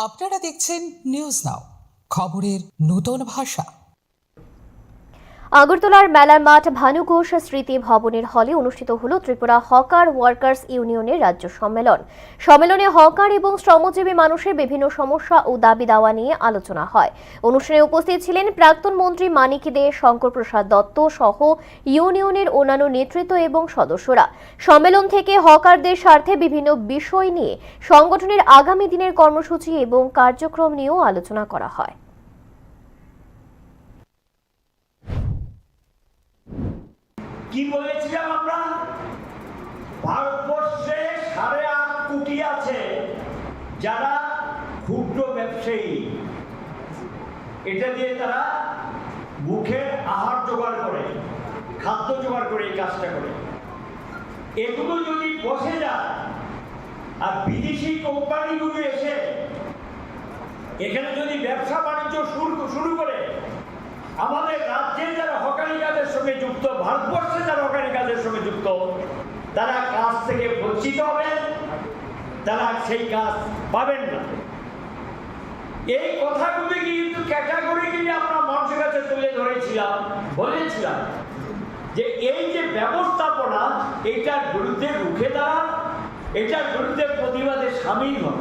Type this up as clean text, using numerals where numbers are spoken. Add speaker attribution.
Speaker 1: আপনারা দেখছেন news now, খবরের নতুন ভাষা।
Speaker 2: আগরতলার মেলার মাঠ ভানু ঘোষ স্মৃতি ভবনের হলে অনুষ্ঠিত হল ত্রিপুরা হকার ওয়ার্কার্স ইউনিয়নের রাজ্য সম্মেলন। সম্মেলনে হকার এবং শ্রমজীবী মানুষের বিভিন্ন সমস্যা ও দাবি দাওয়া নিয়ে আলোচনা হয়। অনুষ্ঠানে উপস্থিত ছিলেন প্রাক্তন মন্ত্রী মানিক দে, শঙ্কর প্রসাদ দত্ত সহ ইউনিয়নের অন্যান্য নেতৃত্ব এবং সদস্যরা। সম্মেলন থেকে হকারদের স্বার্থে বিভিন্ন বিষয় নিয়ে সংগঠনের আগামী দিনের কর্মসূচি এবং কার্যক্রম নিয়েও আলোচনা করা হয়।
Speaker 3: কি বলেছিলাম আমরা? ভারতবর্ষে 8.5 কোটি আছে যারা ক্ষুদ্র ব্যবসায়ী। এটা দিয়ে তারা মুখের আহার জোগাড় করে, খাদ্য জোগাড় করে, এই কাজটা করে। এগুলো যদি বসে যায় আর বিদেশি কোম্পানিগুলো এসে এখানে যদি ব্যবসা বাণিজ্য শুরু করে, আমাদের রাজ্যে যারা হকারি কাজের সঙ্গে যুক্ত, ভারতবর্ষে যারা হকারি কাজের সঙ্গে যুক্ত, তারা কাজ থেকে বঞ্চিত হবেন, তারা সেই কাজ পাবেন না। এই কথাগুলি কিন্তু ক্যাটাগরিক্যালি আমরা মানুষের কাছে তুলে ধরেছিলাম, বলেছিলাম যে এই যে ব্যবস্থাপনা, এটার বিরুদ্ধে রুখে দাঁড়ান, এটার বিরুদ্ধে প্রতিবাদে সামিল হন।